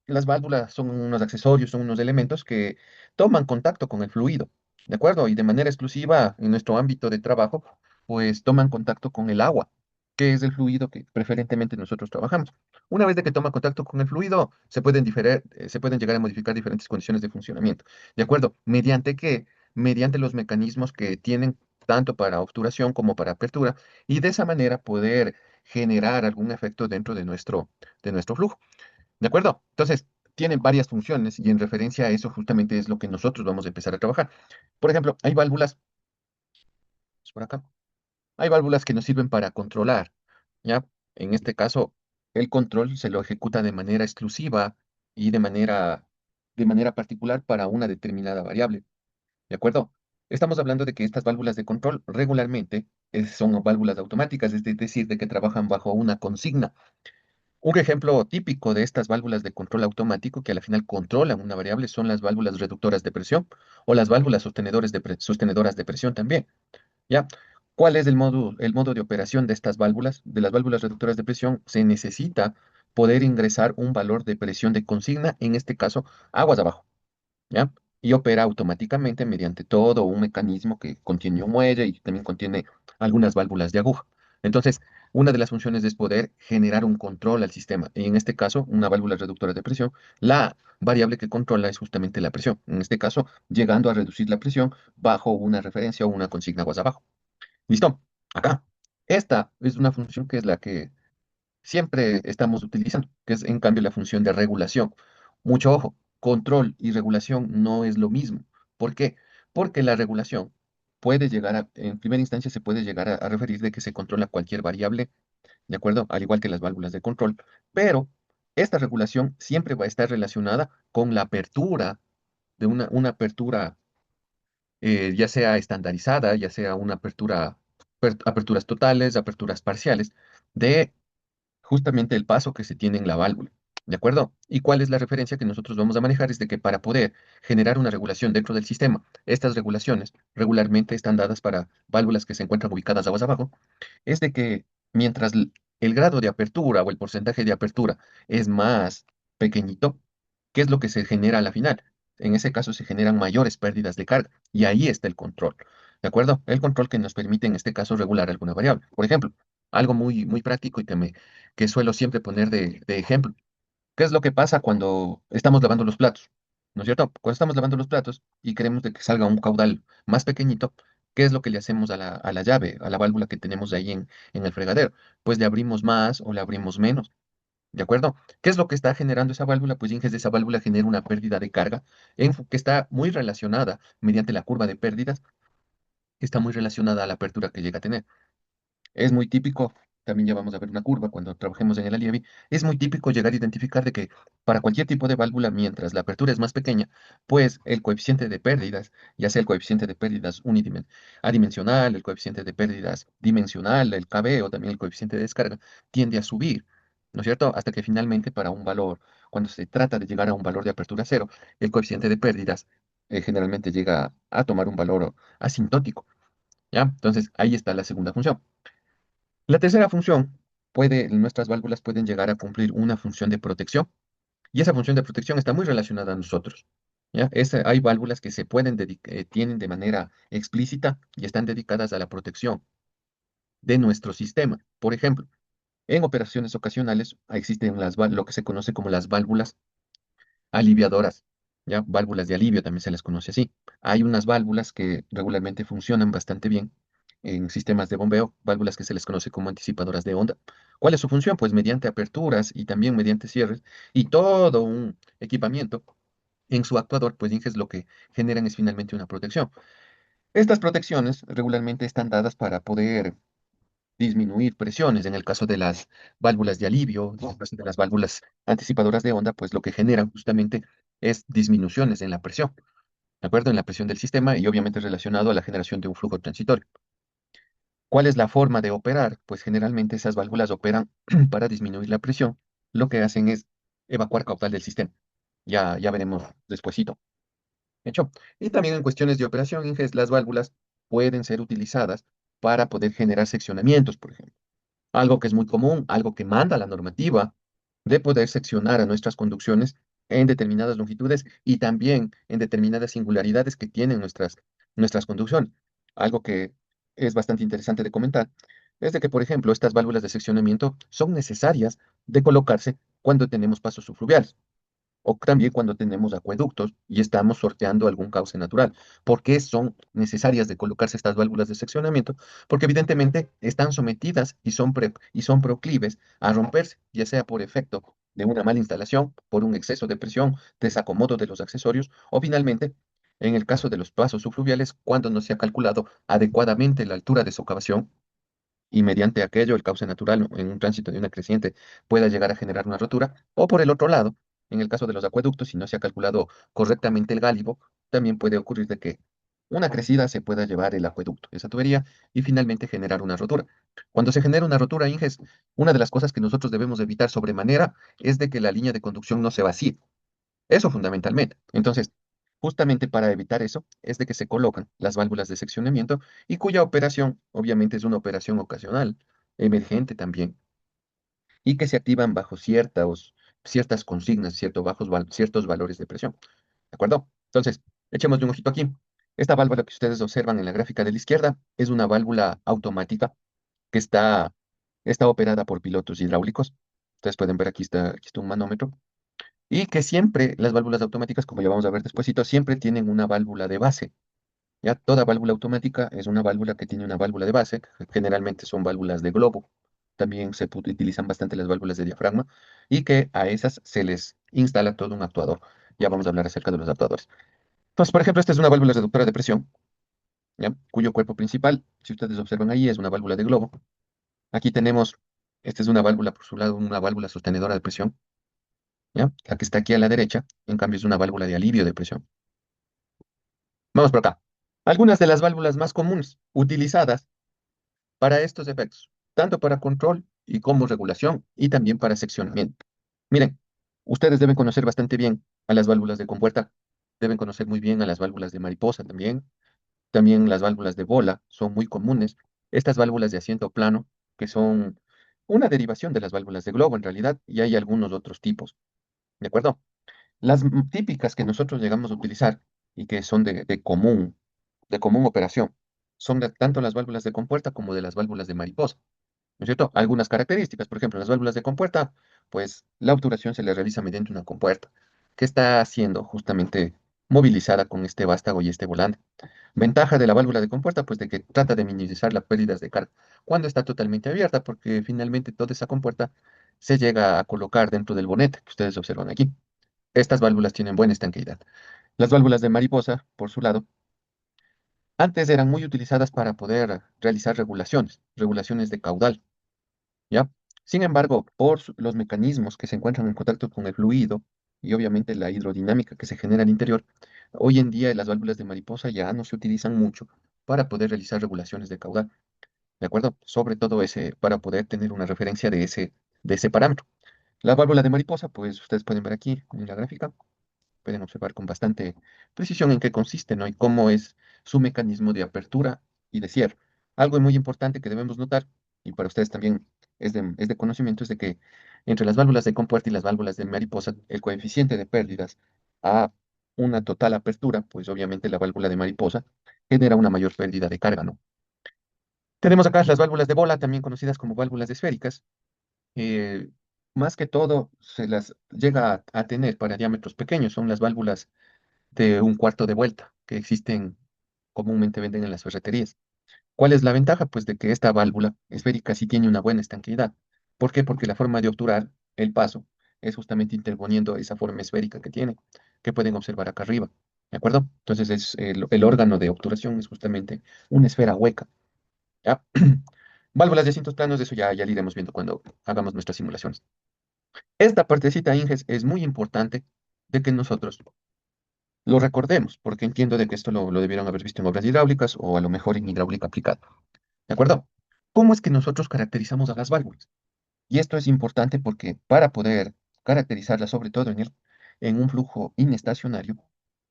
las válvulas son unos accesorios, son unos elementos que toman contacto con el fluido, ¿de acuerdo? Y de manera exclusiva en nuestro ámbito de trabajo, pues toman contacto con el agua, que es el fluido que preferentemente nosotros trabajamos. Una vez de que toma contacto con el fluido, se pueden llegar a modificar diferentes condiciones de funcionamiento, ¿de acuerdo? Mediante los mecanismos que tienen tanto para obturación como para apertura, y de esa manera poder generar algún efecto dentro de nuestro flujo. ¿De acuerdo? Entonces, tienen varias funciones y en referencia a eso justamente es lo que nosotros vamos a empezar a trabajar. Por ejemplo, hay válvulas, es por acá, hay válvulas que nos sirven para controlar, ¿ya? En este caso, el control se lo ejecuta de manera exclusiva y de manera particular para una determinada variable, ¿de acuerdo? Estamos hablando de que estas válvulas de control regularmente son válvulas automáticas, es decir, de que trabajan bajo una consigna. Un ejemplo típico de estas válvulas de control automático que a la final controlan una variable son las válvulas reductoras de presión o las válvulas sostenedoras de presión también. ¿Ya? ¿Cuál es el modo de operación de estas válvulas? De las válvulas reductoras de presión se necesita poder ingresar un valor de presión de consigna, en este caso, aguas abajo. ¿Ya? Y opera automáticamente mediante todo un mecanismo que contiene un muelle y también contiene algunas válvulas de aguja. Entonces, una de las funciones es poder generar un control al sistema. Y en este caso, una válvula reductora de presión, la variable que controla es justamente la presión. En este caso, llegando a reducir la presión bajo una referencia o una consigna aguas abajo. ¿Listo? Acá. Esta es una función que es la que siempre estamos utilizando, que es en cambio la función de regulación. Mucho ojo, control y regulación no es lo mismo. ¿Por qué? Porque la regulación en primera instancia se puede llegar a referir de que se controla cualquier variable, ¿de acuerdo? Al igual que las válvulas de control, pero esta regulación siempre va a estar relacionada con la apertura de una apertura, ya sea estandarizada, ya sea una aperturas totales, aperturas parciales, de justamente el paso que se tiene en la válvula. ¿De acuerdo? ¿Y cuál es la referencia que nosotros vamos a manejar? Es de que para poder generar una regulación dentro del sistema, estas regulaciones regularmente están dadas para válvulas que se encuentran ubicadas aguas abajo, es de que mientras el grado de apertura o el porcentaje de apertura es más pequeñito, ¿qué es lo que se genera a la final? En ese caso se generan mayores pérdidas de carga y ahí está el control. ¿De acuerdo? El control que nos permite en este caso regular alguna variable. Por ejemplo, algo muy, muy práctico y que suelo siempre poner de ejemplo. ¿Qué es lo que pasa cuando estamos lavando los platos? ¿No es cierto? Cuando estamos lavando los platos y queremos de que salga un caudal más pequeñito, ¿qué es lo que le hacemos a la llave, a la válvula que tenemos ahí en el fregadero? Pues le abrimos más o le abrimos menos. ¿De acuerdo? ¿Qué es lo que está generando esa válvula? Pues Inges, esa válvula genera una pérdida de carga que está muy relacionada mediante la curva de pérdidas, está muy relacionada a la apertura que llega a tener. Es muy típico, también ya vamos a ver una curva cuando trabajemos en el Aliavi, es muy típico llegar a identificar de que para cualquier tipo de válvula, mientras la apertura es más pequeña, pues el coeficiente de pérdidas, ya sea el coeficiente de pérdidas adimensional, el coeficiente de pérdidas dimensional, el KB o también el coeficiente de descarga, tiende a subir, ¿no es cierto? Hasta que finalmente para un valor, cuando se trata de llegar a un valor de apertura cero, el coeficiente de pérdidas generalmente llega a tomar un valor asintótico, ¿ya? Entonces ahí está la segunda función. La tercera función nuestras válvulas pueden llegar a cumplir una función de protección y esa función de protección está muy relacionada a nosotros. ¿Ya? Hay válvulas que tienen de manera explícita y están dedicadas a la protección de nuestro sistema. Por ejemplo, en operaciones ocasionales existen lo que se conoce como las válvulas aliviadoras, ¿ya? Válvulas de alivio también se les conoce así. Hay unas válvulas que regularmente funcionan bastante bien en sistemas de bombeo, válvulas que se les conoce como anticipadoras de onda. ¿Cuál es su función? Pues mediante aperturas y también mediante cierres y todo un equipamiento en su actuador, pues Inges lo que generan es finalmente una protección. Estas protecciones regularmente están dadas para poder disminuir presiones. En el caso de las válvulas de alivio, en el caso de las válvulas anticipadoras de onda, pues lo que generan justamente es disminuciones en la presión, ¿de acuerdo? En la presión del sistema y obviamente relacionado a la generación de un flujo transitorio. ¿Cuál es la forma de operar? Pues generalmente esas válvulas operan para disminuir la presión. Lo que hacen es evacuar caudal del sistema. Ya veremos despuesito. ¿Hecho? Y también en cuestiones de operación, Inges, las válvulas pueden ser utilizadas para poder generar seccionamientos, por ejemplo. Algo que es muy común, algo que manda la normativa de poder seccionar a nuestras conducciones. en determinadas longitudes y también en determinadas singularidades que tienen nuestras conducciones. Algo que es bastante interesante de comentar es de que, por ejemplo, estas válvulas de seccionamiento son necesarias de colocarse cuando tenemos pasos subfluviales o también cuando tenemos acueductos y estamos sorteando algún cauce natural. ¿Por qué son necesarias de colocarse estas válvulas de seccionamiento? Porque evidentemente están sometidas y son proclives a romperse, ya sea por efecto de una mala instalación, por un exceso de presión, desacomodo de los accesorios, o finalmente, en el caso de los pasos subfluviales, cuando no se ha calculado adecuadamente la altura de socavación y mediante aquello el cauce natural en un tránsito de una creciente pueda llegar a generar una rotura, o por el otro lado, en el caso de los acueductos, si no se ha calculado correctamente el gálibo, también puede ocurrir de que una crecida se pueda llevar el acueducto, esa tubería, y finalmente generar una rotura. Cuando se genera una rotura, Inges, una de las cosas que nosotros debemos evitar sobremanera es de que la línea de conducción no se vacíe. Eso fundamentalmente. Entonces, justamente para evitar eso, es de que se colocan las válvulas de seccionamiento y cuya operación, obviamente, es una operación ocasional, emergente también, y que se activan bajo ciertas consignas, ciertos valores de presión. ¿De acuerdo? Entonces, echemos un ojito aquí. Esta válvula que ustedes observan en la gráfica de la izquierda es una válvula automática que está operada por pilotos hidráulicos. Ustedes pueden ver aquí está un manómetro y que siempre las válvulas automáticas, como ya vamos a ver despuesito, siempre tienen una válvula de base. Ya toda válvula automática es una válvula que tiene una válvula de base, que generalmente son válvulas de globo. También utilizan bastante las válvulas de diafragma y que a esas se les instala todo un actuador. Ya vamos a hablar acerca de los actuadores. Entonces, por ejemplo, esta es una válvula reductora de presión, ¿ya? Cuyo cuerpo principal, si ustedes observan ahí, es una válvula de globo. Aquí tenemos, esta es una válvula por su lado, una válvula sostenedora de presión, ¿ya? La que está aquí a la derecha, en cambio, es una válvula de alivio de presión. Vamos por acá. Algunas de las válvulas más comunes utilizadas para estos efectos, tanto para control y como regulación y también para seccionamiento. Miren, ustedes deben conocer bastante bien a las válvulas de compuerta, deben conocer muy bien a las válvulas de mariposa también, también las válvulas de bola son muy comunes. Estas válvulas de asiento plano, que son una derivación de las válvulas de globo en realidad, y hay algunos otros tipos, ¿de acuerdo? Las típicas que nosotros llegamos a utilizar y que son de común operación, son tanto las válvulas de compuerta como de las válvulas de mariposa, ¿no es cierto? Algunas características, por ejemplo, las válvulas de compuerta, pues la obturación se le realiza mediante una compuerta que está siendo justamente movilizada con este vástago y este volante. Ventaja de la válvula de compuerta, pues de que trata de minimizar las pérdidas de carga cuando está totalmente abierta, porque finalmente toda esa compuerta se llega a colocar dentro del bonete que ustedes observan aquí. Estas válvulas tienen buena estanqueidad. Las válvulas de mariposa, por su lado, antes eran muy utilizadas para poder realizar regulaciones de caudal, ¿ya? Sin embargo, los mecanismos que se encuentran en contacto con el fluido y obviamente la hidrodinámica que se genera al interior, hoy en día las válvulas de mariposa ya no se utilizan mucho para poder realizar regulaciones de caudal, ¿de acuerdo? Sobre todo para poder tener una referencia de ese parámetro. La válvula de mariposa, pues ustedes pueden ver aquí en la gráfica, pueden observar con bastante precisión en qué consiste, ¿no? Y cómo es su mecanismo de apertura y de cierre. Algo muy importante que debemos notar, y para ustedes también es de conocimiento, es de que entre las válvulas de compuerta y las válvulas de mariposa, el coeficiente de pérdidas a una total apertura, pues obviamente la válvula de mariposa genera una mayor pérdida de carga, ¿no? Tenemos acá las válvulas de bola, también conocidas como válvulas esféricas. eh, Más que todo, se las llega a tener para diámetros pequeños, son las válvulas de un cuarto de vuelta que existen, comúnmente venden en las ferreterías. ¿Cuál es la ventaja? Pues de que esta válvula esférica sí tiene una buena estanqueidad. ¿Por qué? Porque la forma de obturar el paso es justamente interponiendo esa forma esférica que tiene, que pueden observar acá arriba. ¿De acuerdo? Entonces el órgano de obturación es justamente una esfera hueca. ¿Ya? Válvulas de asientos planos, eso ya lo iremos viendo cuando hagamos nuestras simulaciones. Esta partecita, Inges, es muy importante de que nosotros lo recordemos, porque entiendo de que esto lo debieron haber visto en obras hidráulicas o a lo mejor en hidráulica aplicada. ¿De acuerdo? ¿Cómo es que nosotros caracterizamos a las válvulas? Y esto es importante porque para poder caracterizarlas, sobre todo en un flujo inestacionario,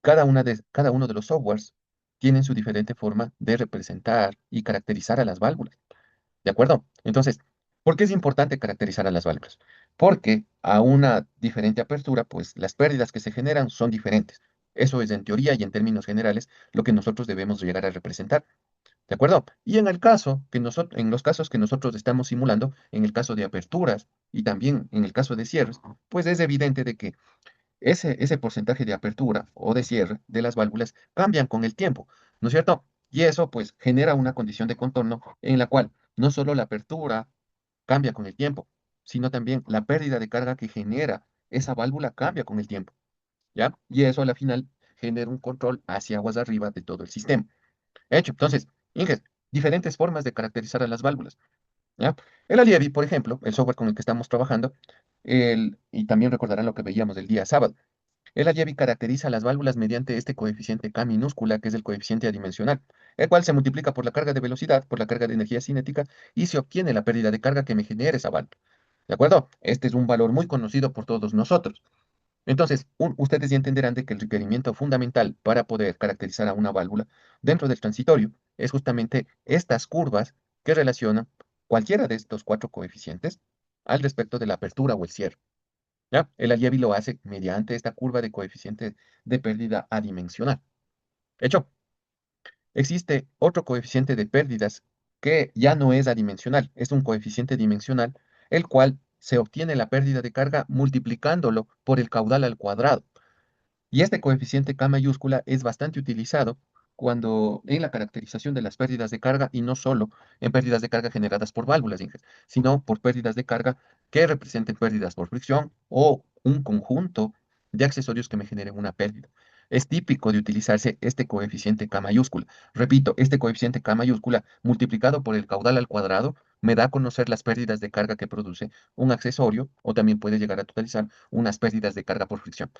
cada uno de los softwares tienen su diferente forma de representar y caracterizar a las válvulas. ¿De acuerdo? Entonces, ¿Por qué es importante caracterizar a las válvulas? Porque a una diferente apertura, pues las pérdidas que se generan son diferentes. Eso es en teoría y en términos generales lo que nosotros debemos llegar a representar. ¿De acuerdo? Y en el caso que nosotros, en los casos que nosotros estamos simulando, en el caso de aperturas y también en el caso de cierres, pues es evidente de que ese porcentaje de apertura o de cierre de las válvulas cambian con el tiempo, ¿no es cierto? Y eso pues genera una condición de contorno en la cual no solo la apertura cambia con el tiempo, sino también la pérdida de carga que genera esa válvula cambia con el tiempo, ¿ya? Y eso a la final genera un control hacia aguas arriba de todo el sistema. Hecho, entonces, Inges, diferentes formas de caracterizar a las válvulas, ¿ya? El Alievi, por ejemplo, el software con el que estamos trabajando, y también recordarán lo que veíamos el día sábado. El Alievi caracteriza las válvulas mediante este coeficiente K minúscula, que es el coeficiente adimensional, el cual se multiplica por la carga de velocidad, por la carga de energía cinética, y se obtiene la pérdida de carga que me genera esa válvula. ¿De acuerdo? Este es un valor muy conocido por todos nosotros. Entonces, ustedes ya entenderán de que el requerimiento fundamental para poder caracterizar a una válvula dentro del transitorio es justamente estas curvas que relacionan cualquiera de estos cuatro coeficientes al respecto de la apertura o el cierre. ¿Ya? El Alievi lo hace mediante esta curva de coeficiente de pérdida adimensional. Hecho, existe otro coeficiente de pérdidas que ya no es adimensional, es un coeficiente dimensional, el cual se obtiene la pérdida de carga multiplicándolo por el caudal al cuadrado. Y este coeficiente K mayúscula es bastante utilizado cuando en la caracterización de las pérdidas de carga y no solo en pérdidas de carga generadas por válvulas, Inges, sino por pérdidas de carga que representen pérdidas por fricción o un conjunto de accesorios que me generen una pérdida. Es típico de utilizarse este coeficiente K mayúscula. Repito, este coeficiente K mayúscula multiplicado por el caudal al cuadrado me da a conocer las pérdidas de carga que produce un accesorio o también puede llegar a totalizar unas pérdidas de carga por fricción.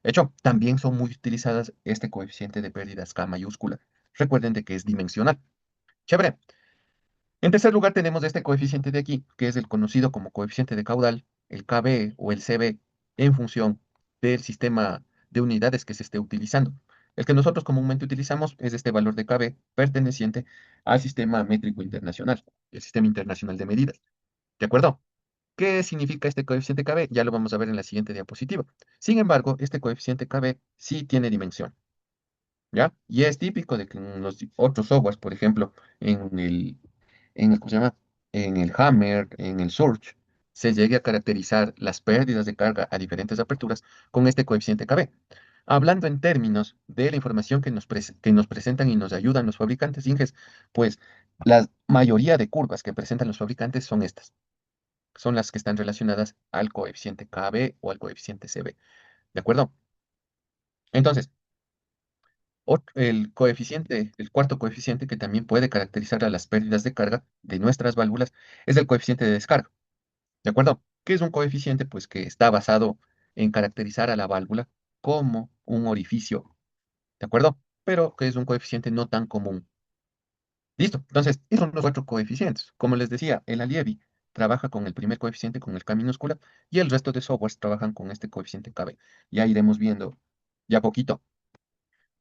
De hecho, también son muy utilizadas este coeficiente de pérdidas K mayúscula. Recuerden de que es dimensional. Chévere. En tercer lugar tenemos este coeficiente de aquí, que es el conocido como coeficiente de caudal, el KB o el CB, en función del sistema de unidades que se esté utilizando. El que nosotros comúnmente utilizamos es este valor de KB perteneciente al sistema métrico internacional, el sistema internacional de medidas. ¿De acuerdo? ¿Qué significa este coeficiente KB? Ya lo vamos a ver en la siguiente diapositiva. Sin embargo, este coeficiente KB sí tiene dimensión, ¿ya? Y es típico de que en los otros softwares, por ejemplo, ¿cómo se llama? En el Hammer, en el Surge, se llegue a caracterizar las pérdidas de carga a diferentes aperturas con este coeficiente KB. Hablando en términos de la información que nos presentan y nos ayudan los fabricantes Inges, pues la mayoría de curvas que presentan los fabricantes son estas, son las que están relacionadas al coeficiente KB o al coeficiente CB. ¿De acuerdo? Entonces, el cuarto coeficiente que también puede caracterizar a las pérdidas de carga de nuestras válvulas es el coeficiente de descarga. ¿De acuerdo? Que es un coeficiente pues que está basado en caracterizar a la válvula como un orificio. ¿De acuerdo? Pero que es un coeficiente no tan común. Listo. Entonces, esos son los cuatro coeficientes. Como les decía, el Alievi trabaja con el primer coeficiente, con el K minúscula, y el resto de softwares trabajan con este coeficiente KB. Ya iremos viendo ya poquito.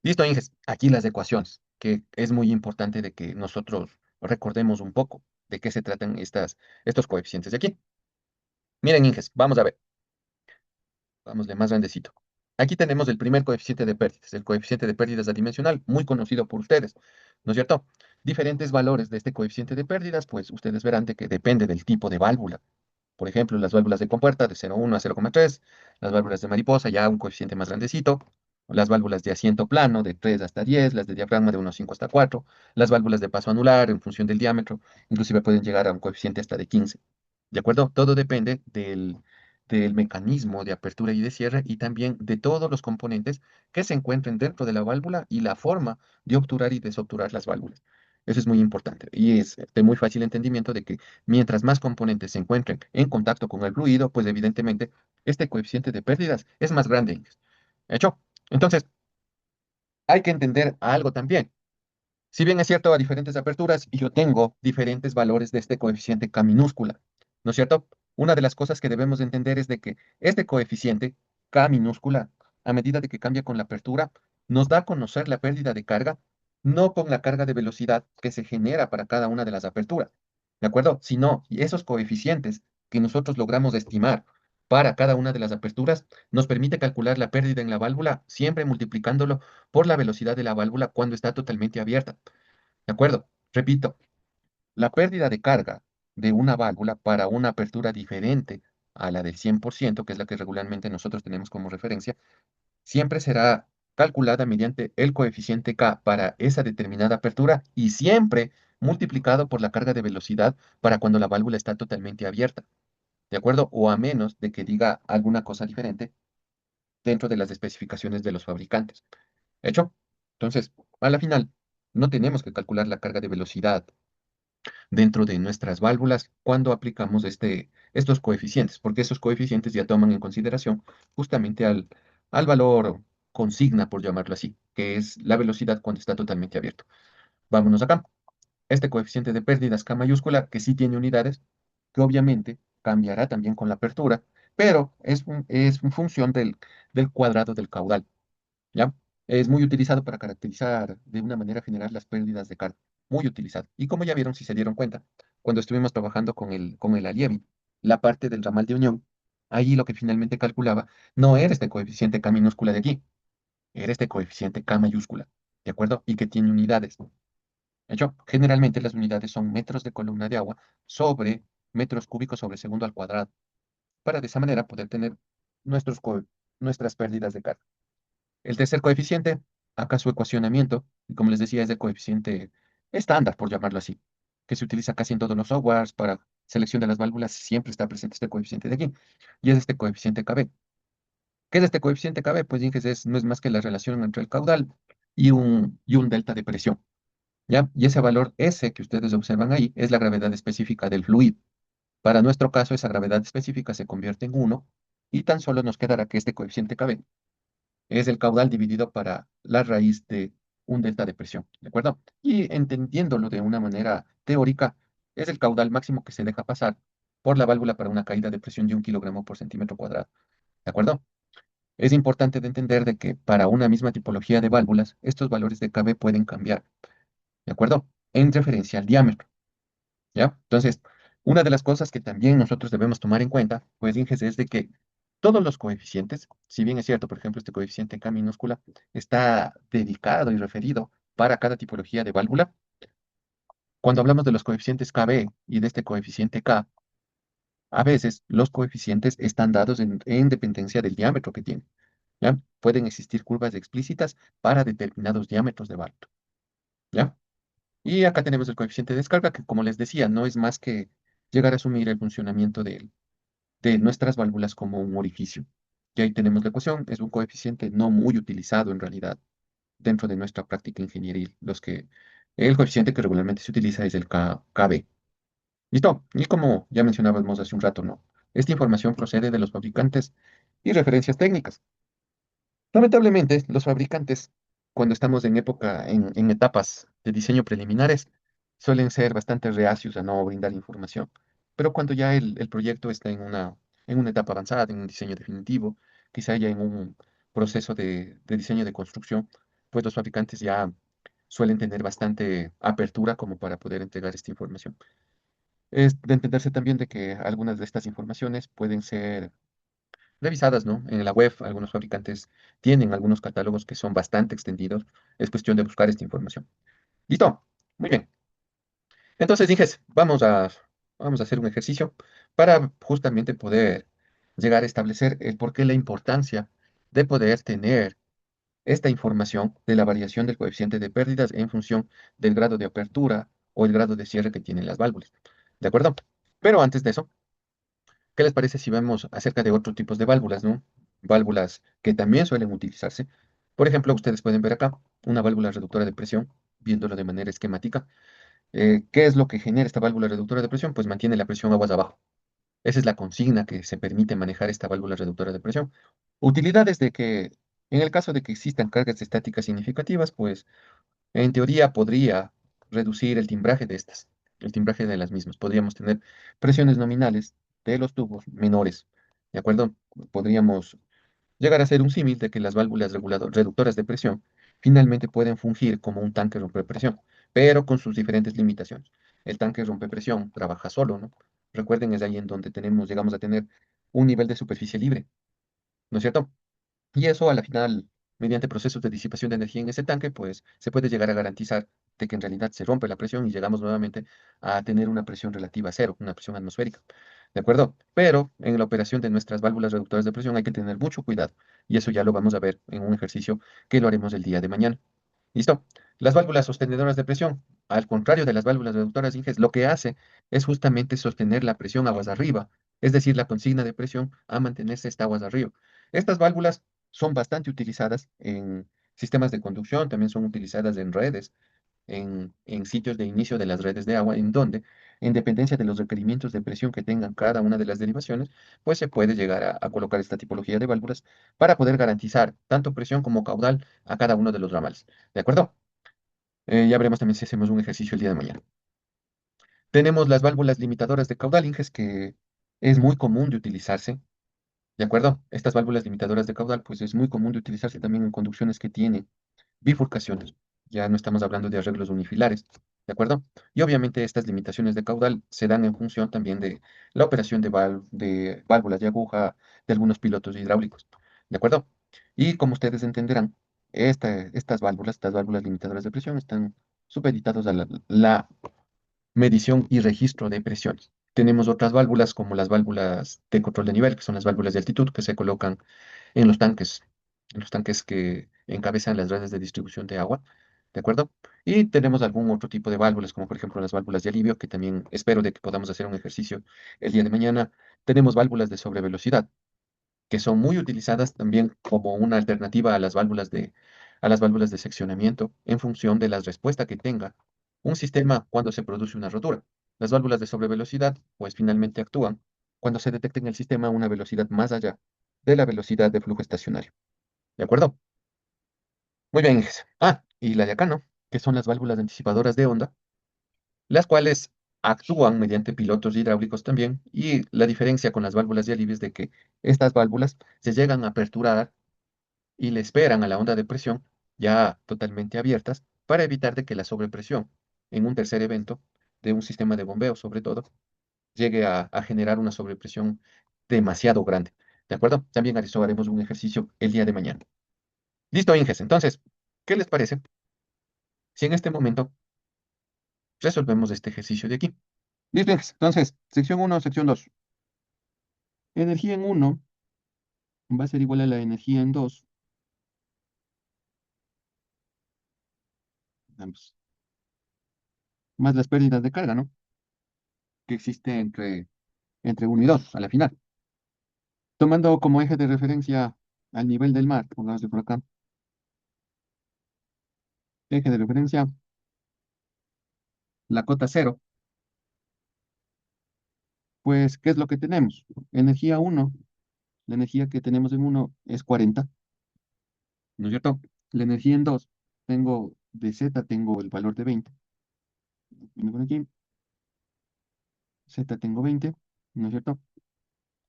Listo, Inges. Aquí las ecuaciones, que es muy importante de que nosotros recordemos un poco de qué se tratan estos coeficientes de aquí. Miren, Inges, vamos a ver. Vamos de más grandecito. Aquí tenemos el primer coeficiente de pérdidas, el coeficiente de pérdidas adimensional, muy conocido por ustedes, ¿no es cierto? Diferentes valores de este coeficiente de pérdidas, pues ustedes verán de que depende del tipo de válvula. Por ejemplo, las válvulas de compuerta de 0,1 a 0,3, las válvulas de mariposa ya un coeficiente más grandecito, las válvulas de asiento plano de 3 hasta 10, las de diafragma de 1,5 hasta 4, las válvulas de paso anular en función del diámetro, inclusive pueden llegar a un coeficiente hasta de 15. ¿De acuerdo? Todo depende del mecanismo de apertura y de cierre y también de todos los componentes que se encuentren dentro de la válvula y la forma de obturar y desobturar las válvulas. Eso es muy importante y es de muy fácil entendimiento de que mientras más componentes se encuentren en contacto con el fluido, pues evidentemente este coeficiente de pérdidas es más grande. ¿Hecho? Entonces, hay que entender algo también. Si bien es cierto, a diferentes aperturas, yo tengo diferentes valores de este coeficiente K minúscula, ¿no es cierto? Una de las cosas que debemos de entender es de que este coeficiente K minúscula, a medida de que cambia con la apertura, nos da a conocer la pérdida de carga, no con la carga de velocidad que se genera para cada una de las aperturas. ¿De acuerdo? Sino esos coeficientes que nosotros logramos estimar para cada una de las aperturas nos permite calcular la pérdida en la válvula, siempre multiplicándolo por la velocidad de la válvula cuando está totalmente abierta. ¿De acuerdo? Repito, la pérdida de carga de una válvula para una apertura diferente a la del 100%, que es la que regularmente nosotros tenemos como referencia, siempre será calculada mediante el coeficiente K para esa determinada apertura y siempre multiplicado por la carga de velocidad para cuando la válvula está totalmente abierta, ¿de acuerdo? O a menos de que diga alguna cosa diferente dentro de las especificaciones de los fabricantes. ¿Hecho? Entonces, a la final, no tenemos que calcular la carga de velocidad dentro de nuestras válvulas cuando aplicamos estos coeficientes, porque esos coeficientes ya toman en consideración justamente al valor consigna, por llamarlo así, que es la velocidad cuando está totalmente abierto. Vámonos acá. Este coeficiente de pérdidas K mayúscula, que sí tiene unidades, que obviamente cambiará también con la apertura, pero es en función del cuadrado del caudal. ¿Ya? Es muy utilizado para caracterizar de una manera general las pérdidas de carga. Muy utilizado. Y como ya vieron, si se dieron cuenta, cuando estuvimos trabajando con el Alievi, la parte del ramal de unión, ahí lo que finalmente calculaba no era este coeficiente K minúscula de aquí, era este coeficiente K mayúscula, ¿de acuerdo? Y que tiene unidades. De hecho, generalmente las unidades son metros de columna de agua sobre metros cúbicos sobre segundo al cuadrado, para de esa manera poder tener nuestras pérdidas de carga. El tercer coeficiente, acá su ecuacionamiento, y como les decía, es el coeficiente estándar, por llamarlo así, que se utiliza casi en todos los softwares para selección de las válvulas, siempre está presente este coeficiente de aquí, y es este coeficiente KB. ¿Qué es este coeficiente KB? Pues dije, no es más que la relación entre el caudal y un delta de presión, ¿ya? Y ese valor S que ustedes observan ahí es la gravedad específica del fluido. Para nuestro caso, esa gravedad específica se convierte en 1 y tan solo nos quedará que este coeficiente KB es el caudal dividido para la raíz de un delta de presión, ¿de acuerdo? Y entendiéndolo de una manera teórica, es el caudal máximo que se deja pasar por la válvula para una caída de presión de 1 kilogramo por centímetro cuadrado, ¿de acuerdo? Es importante de entender de que para una misma tipología de válvulas, estos valores de KB pueden cambiar, ¿de acuerdo? En referencia al diámetro. ¿Ya? Entonces, una de las cosas que también nosotros debemos tomar en cuenta, pues, Inges, es de que todos los coeficientes, si bien es cierto, por ejemplo, este coeficiente K minúscula está dedicado y referido para cada tipología de válvula, cuando hablamos de los coeficientes KB y de este coeficiente K, a veces los coeficientes están dados en dependencia del diámetro que tienen, ¿ya? Pueden existir curvas explícitas para determinados diámetros de válvula, ¿ya? Y acá tenemos el coeficiente de descarga, que como les decía, no es más que llegar a asumir el funcionamiento de nuestras válvulas como un orificio. Y ahí tenemos la ecuación, es un coeficiente no muy utilizado en realidad dentro de nuestra práctica ingenieril. El coeficiente que regularmente se utiliza es el KB. ¿Listo? Y como ya mencionábamos hace un rato, ¿no? Esta información procede de los fabricantes y referencias técnicas. Lamentablemente, los fabricantes, cuando estamos en en etapas de diseño preliminares, suelen ser bastante reacios a no brindar información. Pero cuando ya el proyecto está en una etapa avanzada, en un diseño definitivo, quizá ya en un proceso de diseño de construcción, pues los fabricantes ya suelen tener bastante apertura como para poder entregar esta información. Es de entenderse también de que algunas de estas informaciones pueden ser revisadas, ¿no? En la web, algunos fabricantes tienen algunos catálogos que son bastante extendidos. Es cuestión de buscar esta información. Listo. Muy bien. Entonces dije, vamos a hacer un ejercicio para justamente poder llegar a establecer el por qué la importancia de poder tener esta información de la variación del coeficiente de pérdidas en función del grado de apertura o el grado de cierre que tienen las válvulas. ¿De acuerdo? Pero antes de eso, ¿qué les parece si vemos acerca de otros tipos de válvulas, ¿no? Válvulas que también suelen utilizarse. Por ejemplo, ustedes pueden ver acá una válvula reductora de presión, viéndolo de manera esquemática. ¿Qué es lo que genera esta válvula reductora de presión? Pues mantiene la presión aguas abajo. Esa es la consigna que se permite manejar esta válvula reductora de presión. Utilidades de que, en el caso de que existan cargas estáticas significativas, pues en teoría podría reducir el timbraje de estas, el timbraje de las mismas. Podríamos tener presiones nominales de los tubos menores, ¿de acuerdo? Podríamos llegar a ser un símil de que las válvulas reductoras de presión finalmente pueden fungir como un tanque rompepresión, pero con sus diferentes limitaciones. el tanque rompe presión, trabaja solo, ¿no? Recuerden, es ahí en donde llegamos a tener un nivel de superficie libre, ¿no es cierto? Y eso a la final, mediante procesos de disipación de energía en ese tanque, pues se puede llegar a garantizar de que en realidad se rompe la presión y llegamos nuevamente a tener una presión relativa a cero, una presión atmosférica. ¿De acuerdo? Pero en la operación de nuestras válvulas reductoras de presión hay que tener mucho cuidado. Y eso ya lo vamos a ver en un ejercicio que lo haremos el día de mañana. ¿Listo? Las válvulas sostenedoras de presión, al contrario de las válvulas reductoras, Inges, lo que hace es justamente sostener la presión aguas arriba, es decir, la consigna de presión a mantenerse esta aguas arriba. Estas válvulas son bastante utilizadas en sistemas de conducción, también son utilizadas en redes, en sitios de inicio de las redes de agua, en donde, en dependencia de los requerimientos de presión que tengan cada una de las derivaciones, pues se puede llegar a colocar esta tipología de válvulas para poder garantizar tanto presión como caudal a cada uno de los ramales. ¿De acuerdo? Ya veremos también si hacemos un ejercicio el día de mañana. Tenemos las válvulas limitadoras de caudal, Inges, que es muy común de utilizarse. ¿De acuerdo? Estas válvulas limitadoras de caudal, pues es muy común de utilizarse también en conducciones que tienen bifurcaciones. Ya no estamos hablando de arreglos unifilares, ¿de acuerdo? Y obviamente estas limitaciones de caudal se dan en función también de la operación de válvulas de aguja de algunos pilotos hidráulicos, ¿de acuerdo? Y como ustedes entenderán, estas válvulas limitadoras de presión, están supeditados a la medición y registro de presiones. Tenemos otras válvulas como las válvulas de control de nivel, que son las válvulas de altitud que se colocan en los tanques que encabezan las redes de distribución de agua, ¿de acuerdo? Y tenemos algún otro tipo de válvulas, como por ejemplo las válvulas de alivio, que también espero de que podamos hacer un ejercicio el día de mañana. Tenemos válvulas de sobrevelocidad, que son muy utilizadas también como una alternativa a las válvulas de seccionamiento en función de la respuesta que tenga un sistema cuando se produce una rotura. Las válvulas de sobrevelocidad, pues finalmente actúan cuando se detecta en el sistema una velocidad más allá de la velocidad de flujo estacionario. ¿De acuerdo? Muy bien, Inges. Ah, y la de acá, ¿no? Que son las válvulas anticipadoras de onda, las cuales actúan mediante pilotos hidráulicos también. Y la diferencia con las válvulas de alivio es de que estas válvulas se llegan a aperturar y le esperan a la onda de presión ya totalmente abiertas para evitar de que la sobrepresión en un tercer evento de un sistema de bombeo, sobre todo, llegue a generar una sobrepresión demasiado grande. ¿De acuerdo? También a eso haremos un ejercicio el día de mañana. Listo, Inges. Entonces, ¿qué les parece si en este momento resolvemos este ejercicio de aquí? Listo, Inges. Entonces, sección uno, sección 2. Energía en uno va a ser igual a la energía en 2, vamos, más las pérdidas de carga, ¿no? Que existe entre uno y 2 a la final. Tomando como eje de referencia al nivel del mar, pongámosle por acá, eje de referencia, la cota cero, pues, ¿qué es lo que tenemos? Energía uno, la energía que tenemos en uno es 40, ¿no es cierto? La energía en 2, tengo de Z, tengo el valor de 20. Viene por aquí, Z tengo 20, ¿no es cierto?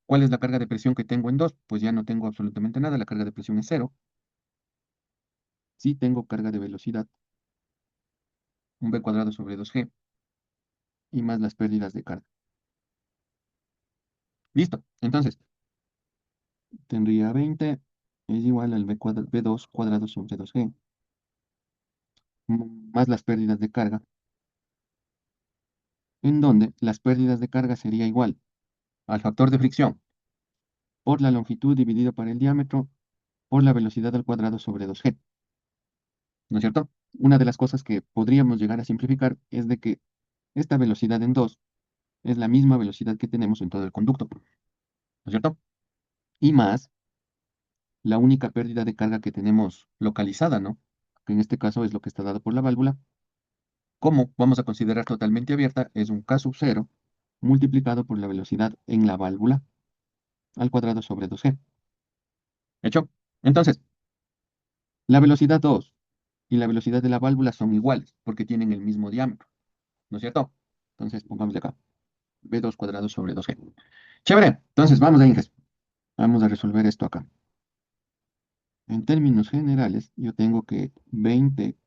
¿Cuál es la carga de presión que tengo en 2? Pues ya no tengo absolutamente nada, la carga de presión es cero. Sí tengo carga de velocidad, un V cuadrado sobre 2G, y más las pérdidas de carga. Listo, entonces, tendría 20 es igual al V2 cuadrado sobre 2G, más las pérdidas de carga, en donde las pérdidas de carga sería igual al factor de fricción por la longitud dividido por el diámetro por la velocidad al cuadrado sobre 2G, ¿no es cierto? Una de las cosas que podríamos llegar a simplificar es de que esta velocidad en 2 es la misma velocidad que tenemos en todo el conducto, ¿no es cierto? Y más la única pérdida de carga que tenemos localizada, ¿no? Que en este caso es lo que está dado por la válvula. Como vamos a considerar totalmente abierta, es un K sub 0 multiplicado por la velocidad en la válvula al cuadrado sobre 2G. ¿Hecho? Entonces, la velocidad 2 y la velocidad de la válvula son iguales porque tienen el mismo diámetro, ¿no es cierto? Entonces, pongámosle acá, V2 cuadrado sobre 2G. Chévere, entonces vamos a Inges. Vamos a resolver esto acá. En términos generales, yo tengo que 20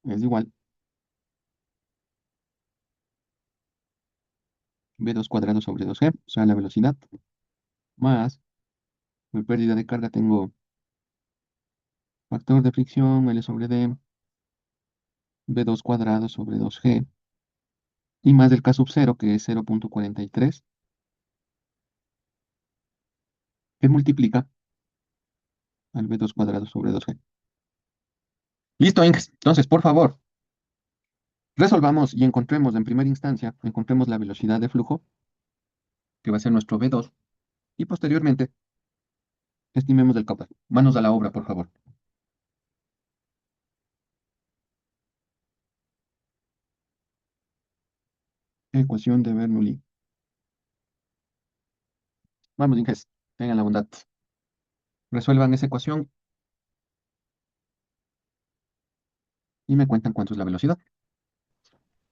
es igual V2 cuadrado sobre 2G, o sea, la velocidad, más mi pérdida de carga tengo factor de fricción L sobre D, V2 cuadrado sobre 2G, y más el K sub 0, que es 0,43, que multiplica al V2 cuadrado sobre 2G. Listo, Inges. Entonces, por favor, resolvamos y encontremos en primera instancia, encontremos la velocidad de flujo, que va a ser nuestro V2, y posteriormente estimemos el caudal. Manos a la obra, por favor. Ecuación de Bernoulli. Vamos, Inges, tengan la bondad. Resuelvan esa ecuación y me cuentan cuánto es la velocidad.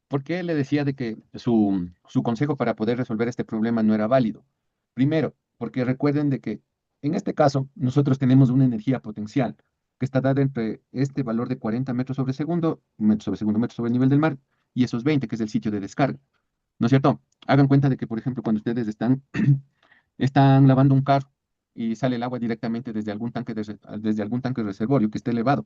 ¿Por qué le decía de que su consejo para poder resolver este problema no era válido? Primero, porque recuerden de que en este caso nosotros tenemos una energía potencial que está dada entre este valor de 40 metros sobre segundo, metros sobre el nivel del mar, y esos 20, que es el sitio de descarga. ¿No es cierto? Hagan cuenta de que, por ejemplo, cuando ustedes están lavando un carro y sale el agua directamente desde algún tanque reservorio que esté elevado.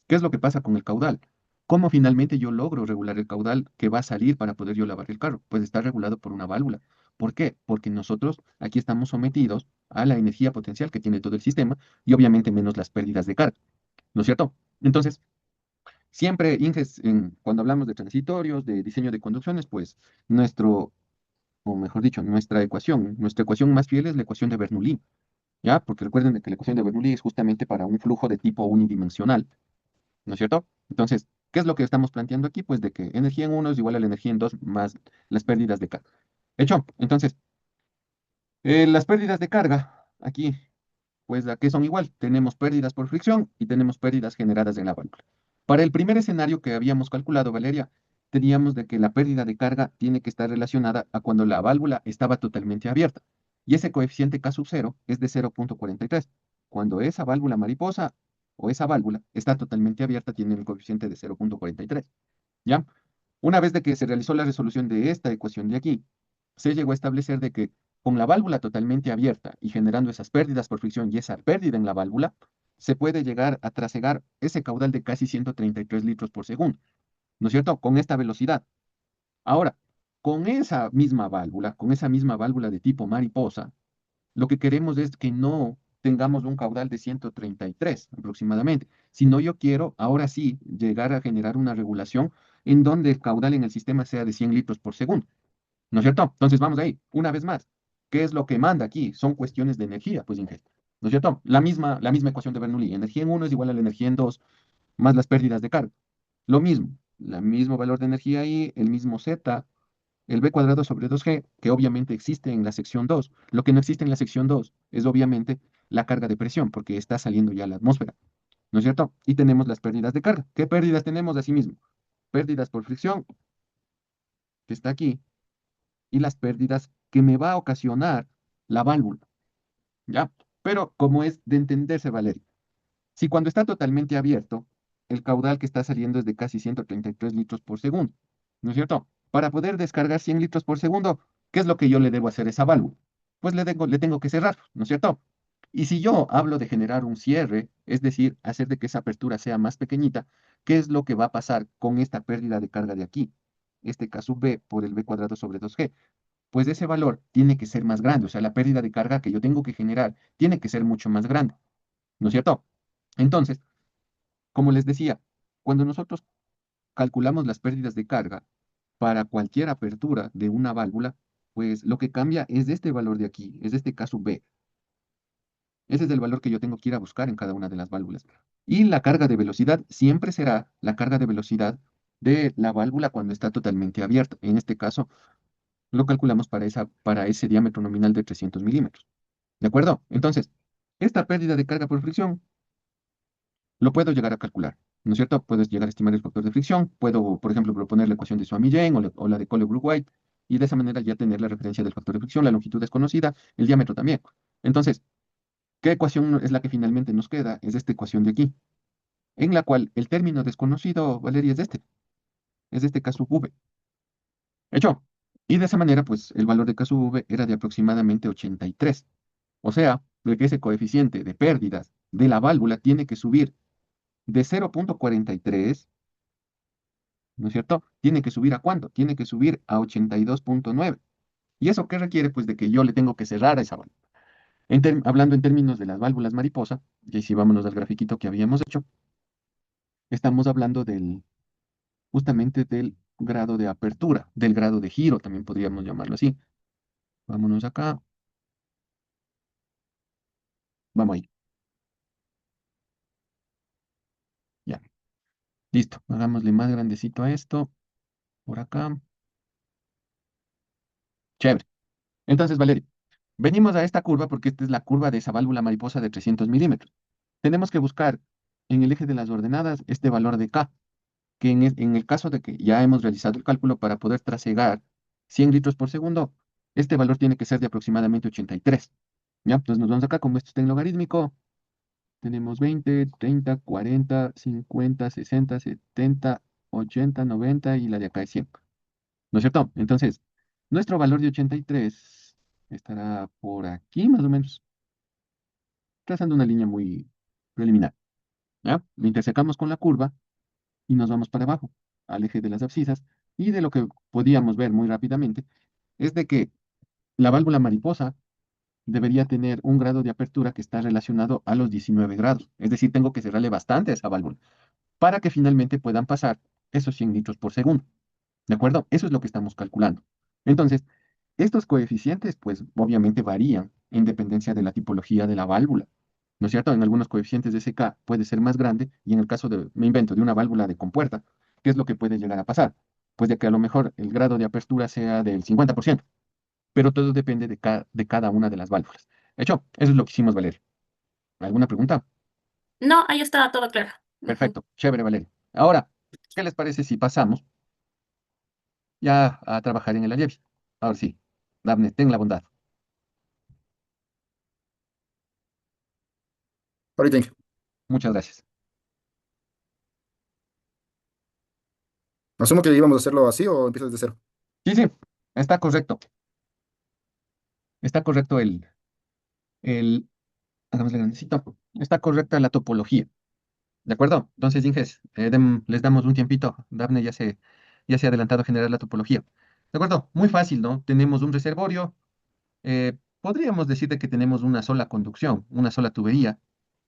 ¿Qué es lo que pasa con el caudal? ¿Cómo finalmente yo logro regular el caudal que va a salir para poder yo lavar el carro? Pues está regulado por una válvula. ¿Por qué? Porque nosotros aquí estamos sometidos a la energía potencial que tiene todo el sistema y obviamente menos las pérdidas de carga. ¿No es cierto? Entonces, siempre, Inges, cuando hablamos de transitorios, de diseño de conducciones, pues nuestro, o mejor dicho, nuestra ecuación más fiel es la ecuación de Bernoulli. ¿Ya? Porque recuerden de que la ecuación de Bernoulli es justamente para un flujo de tipo unidimensional, ¿no es cierto? Entonces, ¿qué es lo que estamos planteando aquí? Pues de que energía en uno es igual a la energía en 2 más las pérdidas de carga. Hecho, entonces, las pérdidas de carga, aquí, pues aquí son igual. Tenemos pérdidas por fricción y tenemos pérdidas generadas en la válvula. Para el primer escenario que habíamos calculado, Valeria, teníamos de que la pérdida de carga tiene que estar relacionada a cuando la válvula estaba totalmente abierta. Y ese coeficiente K sub 0 es de 0,43. Cuando esa válvula mariposa o esa válvula está totalmente abierta, tiene el coeficiente de 0,43. ¿Ya? Una vez de que se realizó la resolución de esta ecuación de aquí, se llegó a establecer de que con la válvula totalmente abierta y generando esas pérdidas por fricción y esa pérdida en la válvula, se puede llegar a trasegar ese caudal de casi 133 litros por segundo, ¿no es cierto? Con esta velocidad. Ahora, con esa misma válvula de tipo mariposa, lo que queremos es que no tengamos un caudal de 133 aproximadamente, sino yo quiero ahora sí llegar a generar una regulación en donde el caudal en el sistema sea de 100 litros por segundo. ¿No es cierto? Entonces vamos ahí, una vez más. ¿Qué es lo que manda aquí? Son cuestiones de energía, pues, Inge. ¿No es cierto? La misma ecuación de Bernoulli. Energía en uno es igual a la energía en 2 más las pérdidas de carga. Lo mismo, el mismo valor de energía ahí, el mismo Z, el B cuadrado sobre 2G, que obviamente existe en la sección 2. Lo que no existe en la sección 2 es obviamente la carga de presión, porque está saliendo ya a la atmósfera. ¿No es cierto? Y tenemos las pérdidas de carga. ¿Qué pérdidas tenemos asimismo? Pérdidas por fricción, que está aquí, y las pérdidas que me va a ocasionar la válvula, ¿ya? Pero como es de entenderse, Valeria, si cuando está totalmente abierto, el caudal que está saliendo es de casi 133 litros por segundo, ¿no es cierto? Para poder descargar 100 litros por segundo, ¿qué es lo que yo le debo hacer a esa válvula? Pues le tengo que cerrar, ¿no es cierto? Y si yo hablo de generar un cierre, es decir, hacer de que esa apertura sea más pequeñita, ¿qué es lo que va a pasar con esta pérdida de carga de aquí? Este K sub B por el B cuadrado sobre 2G, pues ese valor tiene que ser más grande, o sea, la pérdida de carga que yo tengo que generar tiene que ser mucho más grande, ¿no es cierto? Entonces, como les decía, cuando nosotros calculamos las pérdidas de carga para cualquier apertura de una válvula, pues lo que cambia es este valor de aquí, es este caso B. Ese es el valor que yo tengo que ir a buscar en cada una de las válvulas. Y la carga de velocidad siempre será la carga de velocidad de la válvula cuando está totalmente abierta. En este caso, lo calculamos para ese diámetro nominal de 300 milímetros. ¿De acuerdo? Entonces, esta pérdida de carga por fricción lo puedo llegar a calcular, ¿no es cierto? Puedes llegar a estimar el factor de fricción, puedo, por ejemplo, proponer la ecuación de Swamy-Jain o la de Cole-Brooke-White, y de esa manera ya tener la referencia del factor de fricción, la longitud desconocida, el diámetro también. Entonces, ¿qué ecuación es la que finalmente nos queda? Es esta ecuación de aquí, en la cual el término desconocido, Valeria, es este caso V. ¿Hecho? Y de esa manera, pues el valor de KSV era de aproximadamente 83. O sea, de que ese coeficiente de pérdidas de la válvula tiene que subir de 0,43, ¿no es cierto? Tiene que subir ¿a cuánto? Tiene que subir a 82,9. ¿Y eso qué requiere? Pues de que yo le tengo que cerrar a esa válvula. Hablando en términos de las válvulas mariposa, y si vámonos al grafiquito que habíamos hecho, estamos hablando justamente del grado de apertura, del grado de giro, también podríamos llamarlo así. Vámonos acá, vamos ahí, ya, listo. Hagámosle más grandecito a esto, por acá, chévere. Entonces, Valerio, venimos a esta curva porque esta es la curva de esa válvula mariposa de 300 milímetros. Tenemos que buscar en el eje de las ordenadas este valor de K, que en el caso de que ya hemos realizado el cálculo para poder trasegar 100 litros por segundo, este valor tiene que ser de aproximadamente 83. ¿Ya? Entonces nos vamos acá, como esto está en logarítmico, tenemos 20, 30, 40, 50, 60, 70, 80, 90 y la de acá es 100. ¿No es cierto? Entonces, nuestro valor de 83 estará por aquí más o menos, trazando una línea muy preliminar. ¿Ya? Lo intersecamos con la curva y nos vamos para abajo, al eje de las abscisas, y de lo que podíamos ver muy rápidamente es de que la válvula mariposa debería tener un grado de apertura que está relacionado a los 19 grados. Es decir, tengo que cerrarle bastante a esa válvula para que finalmente puedan pasar esos 100 litros por segundo. ¿De acuerdo? Eso es lo que estamos calculando. Entonces, estos coeficientes, pues obviamente varían en dependencia de la tipología de la válvula. ¿No es cierto? En algunos coeficientes de SK puede ser más grande y en el caso de, me invento, de una válvula de compuerta, ¿qué es lo que puede llegar a pasar? Pues de que a lo mejor el grado de apertura sea del 50%, pero todo depende de cada una de las válvulas. Hecho, eso es lo que hicimos, Valerio. ¿Alguna pregunta? No, ahí estaba todo claro. Ujú. Perfecto, chévere, Valerio. Ahora, ¿qué les parece si pasamos ya a trabajar en el Allevi? Ahora sí, Dafne, ten la bondad. Ahorita, Muchas gracias. asumo que íbamos a hacerlo así o empiezas de cero. Sí, sí, está correcto. Está correcto hagámosle grandecito. Está correcta la topología. ¿De acuerdo? Entonces, Inges, les damos un tiempito. Dafne ya se ha adelantado a generar la topología. ¿De acuerdo? Muy fácil, ¿no? Tenemos un reservorio. Podríamos decir de que tenemos una sola conducción, una sola tubería.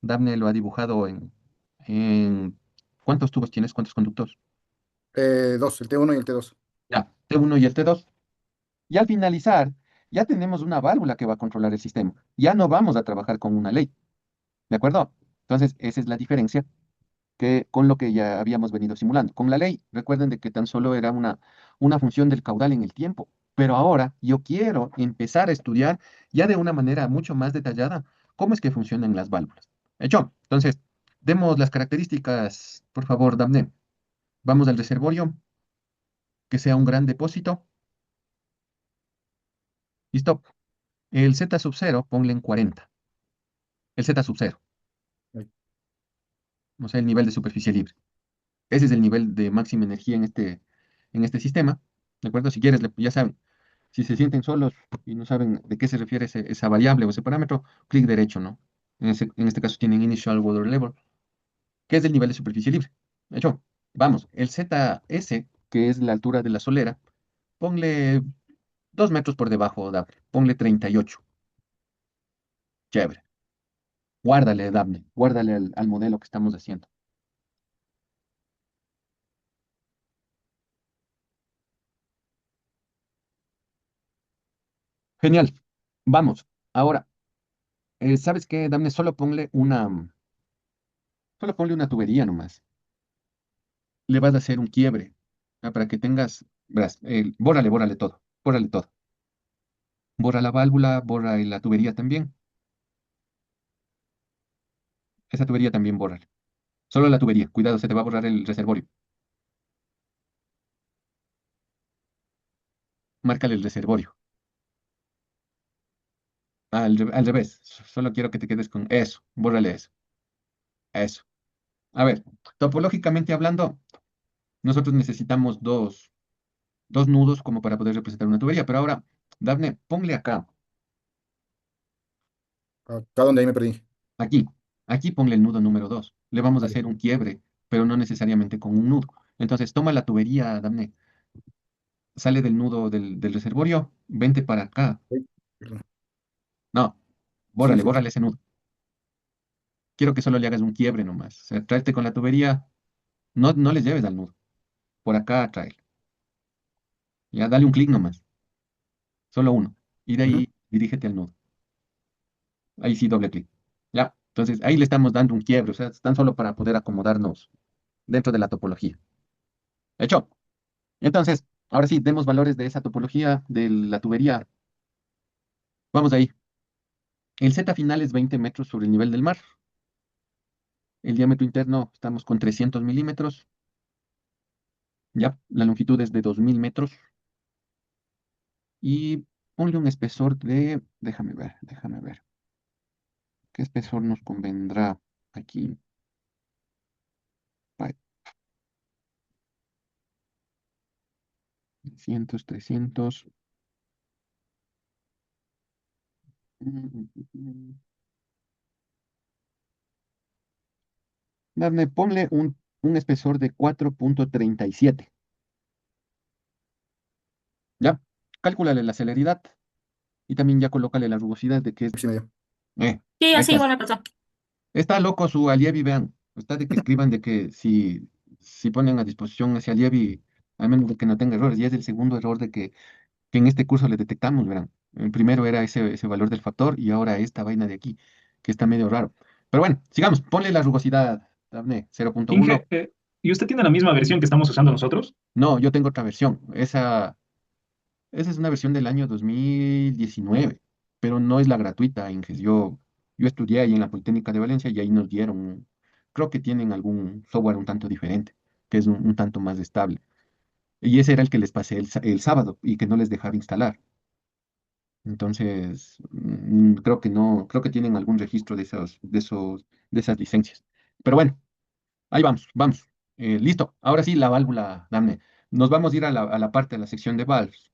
Dafne lo ha dibujado en ¿cuántos tubos tienes? ¿Cuántos conductos? Dos, el T1 y el T2. Ya, T1 y el T2. Y al finalizar, ya tenemos una válvula que va a controlar el sistema. Ya no vamos a trabajar con una ley. ¿De acuerdo? Entonces, esa es la diferencia que con lo que ya habíamos venido simulando. Con la ley, recuerden de que tan solo era una función del caudal en el tiempo, pero ahora yo quiero empezar a estudiar ya de una manera mucho más detallada cómo es que funcionan las válvulas. ¿Hecho? Entonces, demos las características, por favor, Damne. Vamos al reservorio, que sea un gran depósito. Listo. El Z sub 0, ponle en 40. El Z sub 0, Ahí. o sea, el nivel de superficie libre. Ese es el nivel de máxima energía en este sistema. ¿De acuerdo? Si quieres, ya saben, si se sienten solos y no saben de qué se refiere esa variable o ese parámetro, clic derecho, ¿no? En este caso tienen Initial Water Level, que es el nivel de superficie libre. De hecho, vamos, el ZS, que es la altura de la solera, ponle 2 metros por debajo, Daphne. Ponle 38. Chévere. Guárdale, Daphne. Guárdale al modelo que estamos haciendo. Genial. Vamos. Ahora, ¿sabes qué, Daphne? Solo ponle una tubería nomás. Le vas a hacer un quiebre, para que tengas, verás, bórrale todo, bórrale todo. Borra la válvula, borra la tubería también. Esa tubería también bórrala. Solo la tubería, cuidado, se te va a borrar el reservorio. Márcale el reservorio. Al revés, solo quiero que te quedes con eso, bórrale eso, eso. A ver, topológicamente hablando, nosotros necesitamos dos nudos como para poder representar una tubería. Pero ahora, Dafne, ponle acá, Acá donde ahí me perdí. aquí, aquí ponle el nudo número 2. Le vamos a Vale. hacer un quiebre, pero no necesariamente con un nudo. Entonces, toma la tubería, Dafne, sale del nudo del reservorio, vente para acá. Uy, perdón. No, Sí, bórrale, sí. bórrale ese nudo. Quiero que solo le hagas un quiebre nomás. O sea, tráete con la tubería, no, no les lleves al nudo. Por acá, tráelo. Ya, dale un clic nomás, solo uno. Y de Ujú. ahí, dirígete al nudo. Ahí sí, doble clic. Ya, entonces ahí le estamos dando un quiebre, o sea, están solo para poder acomodarnos dentro de la topología. ¿Hecho? Entonces, ahora sí, demos valores de esa topología de la tubería. Vamos ahí. El Z final es 20 metros sobre el nivel del mar. El diámetro interno estamos con 300 milímetros. Ya, la longitud es de 2000 metros. Y ponle un espesor de, déjame ver. ¿Qué espesor nos convendrá aquí? Vale, 300, 300. Mm, mm, mm. Dafne, ponle un espesor de 4,37. ¿Ya? Cálculale la celeridad y también ya colócale la rugosidad de que es. Sí, me dio. Sí, Ahí así está. igual me pasó. Está loco su Allievi, vean. Está de que escriban de que si ponen a disposición ese Allievi, al menos de que no tenga errores. Y es el segundo error de que en este curso le detectamos, verán. El primero era ese valor del factor y ahora esta vaina de aquí, que está medio raro. Pero bueno, sigamos. Ponle la rugosidad, Dafne, 0,1. Inge, ¿y usted tiene la misma versión que estamos usando nosotros? No, yo tengo otra versión. Esa es una versión del año 2019, pero no es la gratuita, Inges. Yo estudié ahí en la Politécnica de Valencia y ahí nos dieron, creo que tienen algún software un tanto diferente, que es un tanto más estable. Y ese era el que les pasé el sábado y que no les dejaba instalar. Entonces, creo que no, creo que tienen algún registro de esas licencias. Pero bueno, ahí vamos, vamos. Listo. Ahora sí, la válvula, dame. Nos vamos a ir a la parte de la sección de valves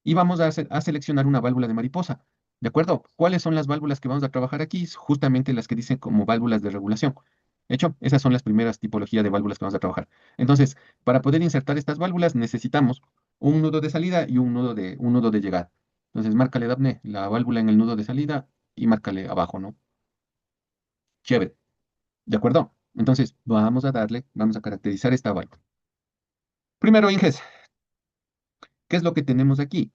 y vamos a seleccionar una válvula de mariposa. ¿De acuerdo? ¿Cuáles son las válvulas que vamos a trabajar aquí? Justamente las que dicen como válvulas de regulación. ¿Hecho? Esas son las primeras tipologías de válvulas que vamos a trabajar. Entonces, para poder insertar estas válvulas necesitamos un nudo de salida y un nudo de llegada. Entonces, márcale, Dafne, la válvula en el nudo de salida y márcale abajo, ¿no? Chévere. ¿De acuerdo? Entonces, vamos a caracterizar esta válvula. Primero, Inges, ¿qué es lo que tenemos aquí?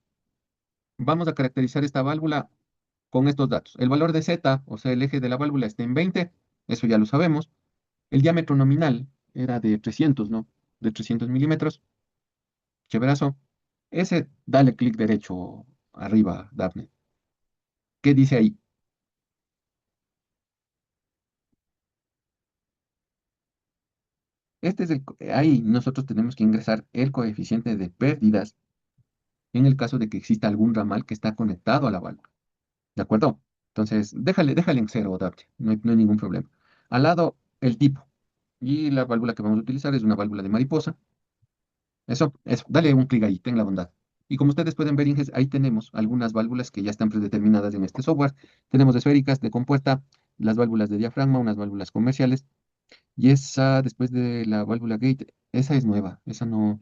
Vamos a caracterizar esta válvula con estos datos. El valor de Z, o sea, el eje de la válvula está en 20, eso ya lo sabemos. El diámetro nominal era de 300, ¿no? De 300 milímetros. Chéverazo. Ese, dale clic derecho arriba, Daphne. ¿Qué dice ahí? Ahí nosotros tenemos que ingresar el coeficiente de pérdidas en el caso de que exista algún ramal que está conectado a la válvula. ¿De acuerdo? Entonces, déjale en cero, Daphne. No hay ningún problema. Al lado, el tipo. Y la válvula que vamos a utilizar es una válvula de mariposa. Eso, dale un clic ahí, ten la bondad. Y como ustedes pueden ver, Inges, ahí tenemos algunas válvulas que ya están predeterminadas en este software. Tenemos esféricas de compuerta, las válvulas de diafragma, unas válvulas comerciales. Y esa, después de la válvula gate, esa es nueva. Esa no,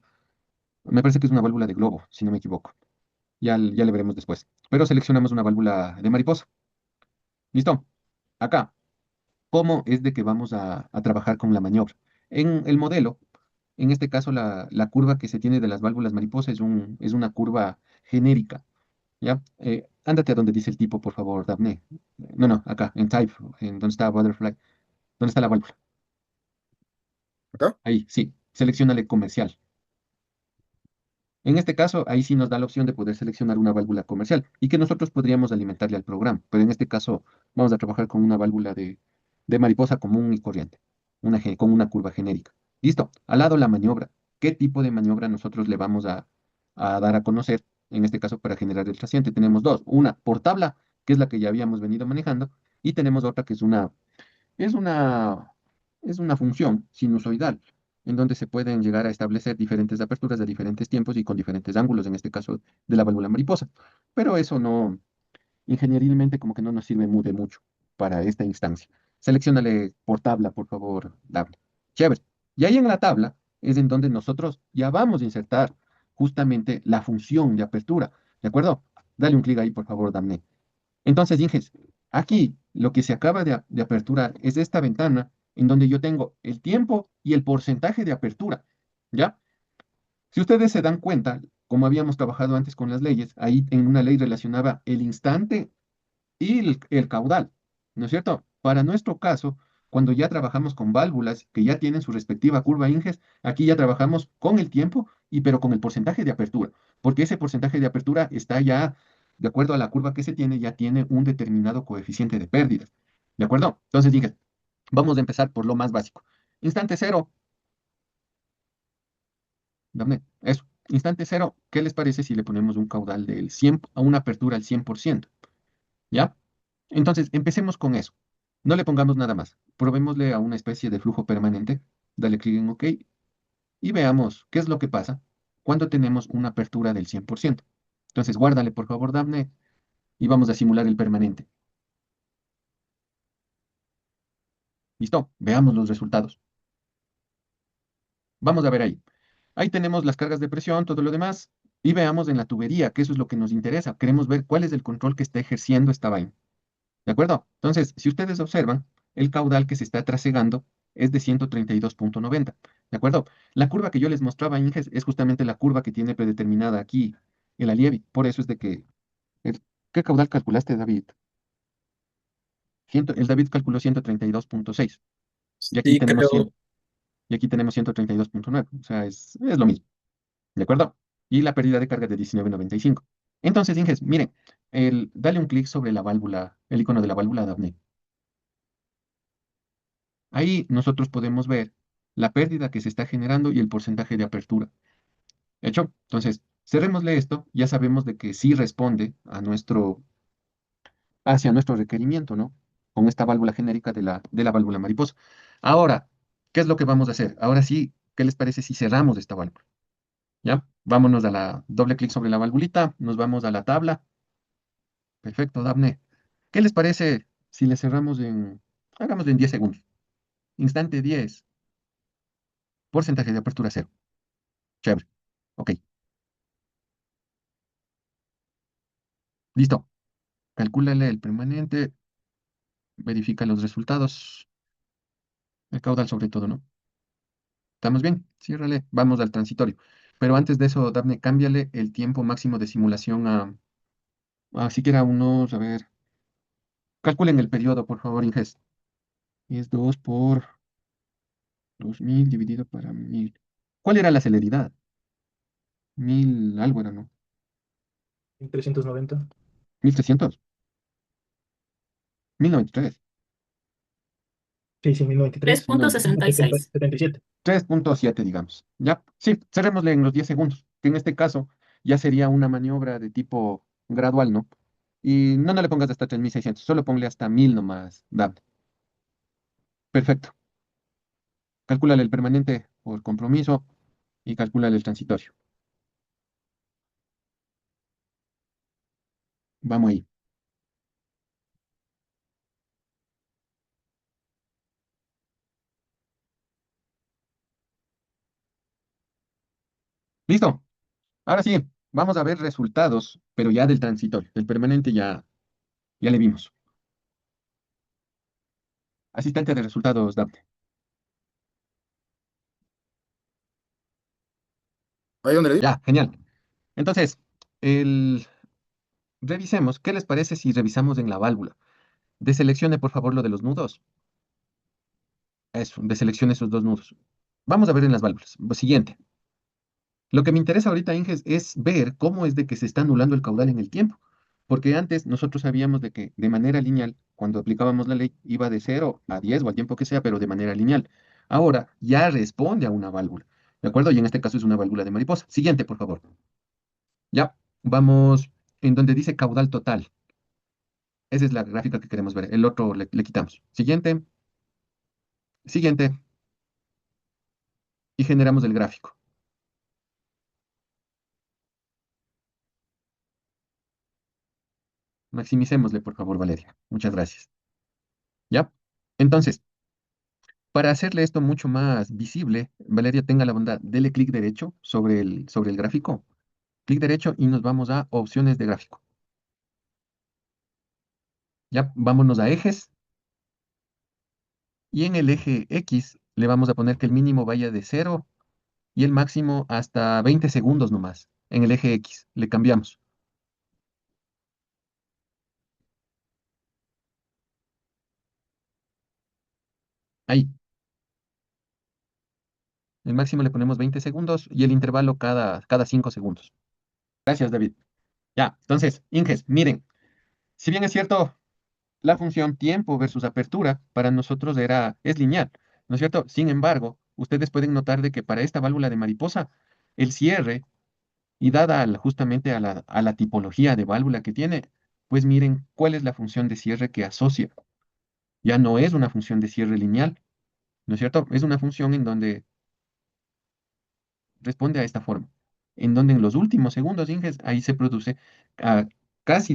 me parece que es una válvula de globo, si no me equivoco. Ya le veremos después. Pero seleccionamos una válvula de mariposa. ¿Listo? Acá, ¿cómo es de que vamos a trabajar con la maniobra? En el modelo, en este caso, la curva que se tiene de las válvulas mariposa es una curva genérica, ¿ya? Ándate a donde dice el tipo, por favor, Daphne. No, no, acá, en type, en donde está butterfly, ¿dónde está la válvula? ¿Acá? Ahí, sí, seleccionale comercial. En este caso, ahí sí nos da la opción de poder seleccionar una válvula comercial y que nosotros podríamos alimentarle al programa, pero en este caso vamos a trabajar con una válvula de mariposa común y corriente, con una curva genérica. Listo, al lado la maniobra. ¿Qué tipo de maniobra nosotros le vamos a dar a conocer? En este caso, para generar el trasciente, tenemos dos. Una por tabla, que es la que ya habíamos venido manejando, y tenemos otra que es una, es una función sinusoidal. en donde se pueden llegar a establecer diferentes aperturas de diferentes tiempos y con diferentes ángulos, en este caso de la válvula mariposa. Pero eso no, ingenierilmente como que no nos sirve de mucho para esta instancia. Selecciónale por tabla, por favor, Dable. Chévere. Y ahí en la tabla es en donde nosotros ya vamos a insertar justamente la función de apertura. ¿De acuerdo? Dale un clic ahí, por favor, Damne. Entonces, Inges, aquí lo que se acaba de aperturar es esta ventana en donde yo tengo el tiempo y el porcentaje de apertura. ¿Ya? Si ustedes se dan cuenta, como habíamos trabajado antes con las leyes, ahí en una ley relacionaba el instante y el caudal, ¿no es cierto? Para nuestro caso, cuando ya trabajamos con válvulas que ya tienen su respectiva curva Inges, aquí ya trabajamos con el tiempo y pero con el porcentaje de apertura, porque ese porcentaje de apertura está ya, de acuerdo a la curva que se tiene, ya tiene un determinado coeficiente de pérdidas, ¿de acuerdo? Entonces Inges, vamos a empezar por lo más básico. Instante cero, dame eso. Instante cero, ¿qué les parece si le ponemos un caudal del 100 a una apertura al 100%? ¿Ya? Entonces, empecemos con eso. No le pongamos nada más. Probémosle a una especie de flujo permanente. Dale clic en OK y veamos qué es lo que pasa cuando tenemos una apertura del 100%. Entonces, guárdale, por favor, Daphne, y vamos a simular el permanente. ¿Listo? Veamos los resultados. Vamos a ver ahí. Ahí tenemos las cargas de presión, todo lo demás, y veamos en la tubería, que eso es lo que nos interesa. Queremos ver cuál es el control que está ejerciendo esta vaina. ¿De acuerdo? Entonces, si ustedes observan, el caudal que se está trasegando es de 132,90. ¿De acuerdo? La curva que yo les mostraba, Inges, es justamente la curva que tiene predeterminada aquí el Alievi. Por eso es de que... ¿Qué caudal calculaste, David? El David calculó 132,6. Y aquí Sí, tenemos creo. 100, y aquí tenemos 132,9. O sea, es lo mismo. ¿De acuerdo? Y la pérdida de carga es de 19,95. Entonces, Inges, miren, dale un clic sobre la válvula, el icono de la válvula Daphne. Ahí nosotros podemos ver la pérdida que se está generando y el porcentaje de apertura. ¿Hecho? Entonces, cerrémosle esto, ya sabemos de que sí responde hacia nuestro requerimiento, ¿no? Con esta válvula genérica de la válvula mariposa. Ahora, ¿qué es lo que vamos a hacer? Ahora sí, ¿qué les parece si cerramos esta válvula? ¿Ya? Vámonos a doble clic sobre la valvulita, nos vamos a la tabla. Perfecto, Dafne. ¿Qué les parece si le cerramos hagámoslo en 10 segundos? Instante 10, porcentaje de apertura cero. Chévere. Ok, listo. Calcúlale el permanente, verifica los resultados, el caudal sobre todo, ¿no? ¿Estamos bien? Ciérrale, vamos al transitorio. Pero antes de eso, Daphne, cámbiale el tiempo máximo de simulación a siquiera unos, a ver, calculen el periodo, por favor, Inges. Es 2 por 2000 dividido para 1000. ¿Cuál era la celeridad? 1000 algo era, ¿no? 1390. 1300, 1093, Sí, sí, 1093. Tres punto 1093. sesenta y seis. 77. 3,7, digamos. Ya, sí, cerrémosle en los 10 segundos, que en este caso ya sería una maniobra de tipo gradual, ¿no? Y no le pongas hasta 3600, solo ponle hasta 1000 nomás, Dab. Perfecto. Calcúlale el permanente por compromiso y calcúlale el transitorio. Vamos ahí. ¿Listo? Ahora sí, vamos a ver resultados, pero ya del transitorio. El permanente ya le vimos. Asistente de resultados, Dab. ¿Ahí donde le di? Ya, genial. Entonces, revisemos, ¿qué les parece si revisamos en la válvula? Deseleccione, por favor, lo de los nudos. Eso, deseleccione esos dos nudos. Vamos a ver en las válvulas. Siguiente. Lo que me interesa ahorita, Inges, es ver cómo es de que se está anulando el caudal en el tiempo. Porque antes nosotros sabíamos de que de manera lineal, cuando aplicábamos la ley, iba de 0 a 10 o al tiempo que sea, pero de manera lineal. Ahora ya responde a una válvula. ¿De acuerdo? Y en este caso es una válvula de mariposa. Siguiente, por favor. Ya, vamos en donde dice caudal total. Esa es la gráfica que queremos ver. El otro le quitamos. Siguiente, siguiente. y generamos el gráfico. Maximicémosle, por favor, Valeria. Muchas gracias. ¿Ya? Entonces, para hacerle esto mucho más visible, Valeria, tenga la bondad, dele clic derecho sobre el gráfico. Clic derecho y nos vamos a opciones de gráfico. Ya, vámonos a ejes. Y en el eje X le vamos a poner que el mínimo vaya de 0 y el máximo hasta 20 segundos nomás. En el eje X le cambiamos. Ahí, el máximo le ponemos 20 segundos y el intervalo cada 5 segundos. Gracias, David. Ya, entonces, Inges, miren, si bien es cierto, la función tiempo versus apertura para nosotros es lineal, ¿no es cierto? Sin embargo, ustedes pueden notar de que para esta válvula de mariposa, el cierre, y dada justamente a la tipología de válvula que tiene, pues miren cuál es la función de cierre que asocia. Ya no es una función de cierre lineal, ¿no es cierto? Es una función en donde responde a esta forma, en donde en los últimos segundos, Inges, ahí se produce ah, casi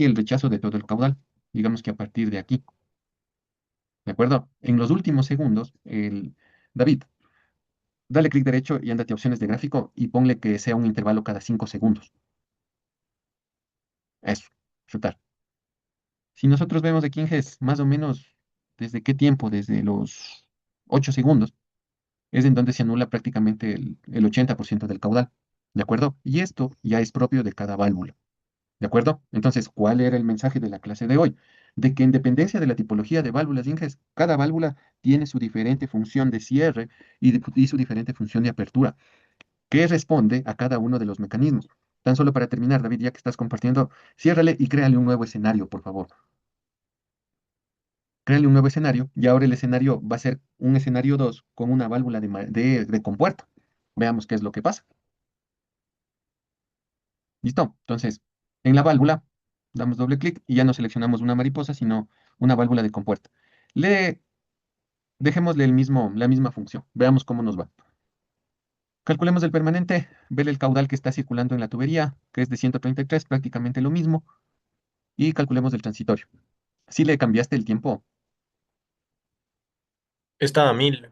el rechazo de todo el caudal. Digamos que a partir de aquí, ¿de acuerdo? En los últimos segundos, David, dale clic derecho y ándate a opciones de gráfico y ponle que sea un intervalo cada 5 segundos. Eso, aceptar. Si nosotros vemos de Inges, más o menos, ¿desde qué tiempo? Desde los 8 segundos, es en donde se anula prácticamente el 80% del caudal, ¿de acuerdo? Y esto ya es propio de cada válvula. ¿De acuerdo? Entonces, ¿cuál era el mensaje de la clase de hoy? De que en dependencia de la tipología de válvulas Inges, cada válvula tiene su diferente función de cierre y su diferente función de apertura, que responde a cada uno de los mecanismos. Tan solo para terminar, David, ya que estás compartiendo, ciérrale y créale un nuevo escenario, por favor. Créale un nuevo escenario y ahora el escenario va a ser un escenario 2 con una válvula de compuerta. Veamos qué es lo que pasa. ¿Listo? Entonces, en la válvula, damos doble clic y ya no seleccionamos una mariposa, sino una válvula de compuerta. Le, Dejémosle la misma función. Veamos cómo nos va. Calculemos el permanente, vele el caudal que está circulando en la tubería, que es de 133, prácticamente lo mismo, y calculemos el transitorio. Si le cambiaste el tiempo, Estaba a 1000. ahí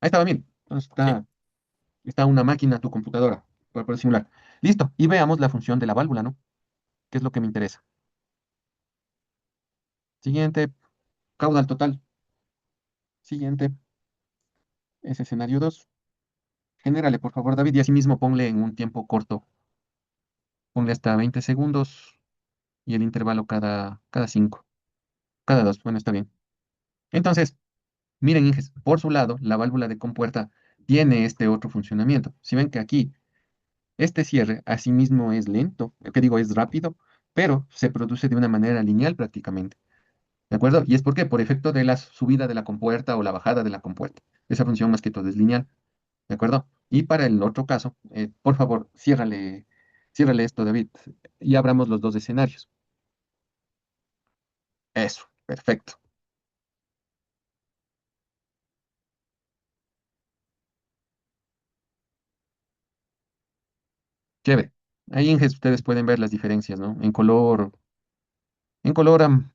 estaba bien. Entonces Sí. está una máquina, tu computadora, para poder simular. Listo, y veamos la función de la válvula, ¿no? ¿Qué es lo que me interesa? Siguiente, caudal total. Siguiente, es escenario 2. Genérale, por favor, David, y asimismo ponle en un tiempo corto. Ponle hasta 20 segundos y el intervalo cada 5. Cada 2. Bueno, está bien. Entonces, miren, Inges, por su lado, la válvula de compuerta tiene este otro funcionamiento. Si ven que aquí, este cierre asimismo es lento, que digo, es rápido, pero se produce de una manera lineal prácticamente. ¿De acuerdo? Y es porque por efecto de la subida de la compuerta o la bajada de la compuerta. Esa función más que todo es lineal. ¿De acuerdo? Y para el otro caso, por favor, ciérrale esto, David, y abramos los dos escenarios. Eso, perfecto. Chévere. Ahí, Inges, ustedes pueden ver las diferencias, ¿no? En color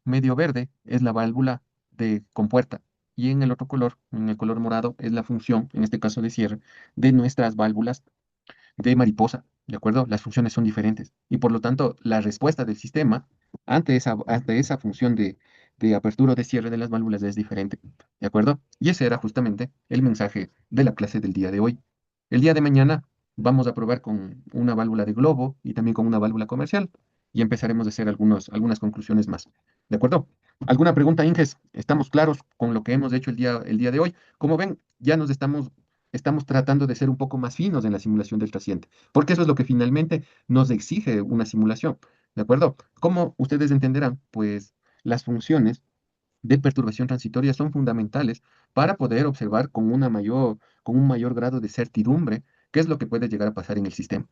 medio verde es la válvula de compuerta y en el otro color, en el color morado, es la función, en este caso de cierre, de nuestras válvulas de mariposa, ¿de acuerdo? Las funciones son diferentes y por lo tanto la respuesta del sistema ante esa función de apertura o de cierre de las válvulas es diferente, ¿de acuerdo? Y ese era justamente el mensaje de la clase del día de hoy. El día de mañana vamos a probar con una válvula de globo y también con una válvula comercial y empezaremos a hacer algunas conclusiones más, ¿de acuerdo? ¿Alguna pregunta, Inges? ¿Estamos claros con lo que hemos hecho el día de hoy? Como ven, ya nos estamos tratando de ser un poco más finos en la simulación del trasciente, porque eso es lo que finalmente nos exige una simulación, ¿de acuerdo? Como ustedes entenderán, pues las funciones de perturbación transitoria son fundamentales para poder observar con un mayor grado de certidumbre qué es lo que puede llegar a pasar en el sistema.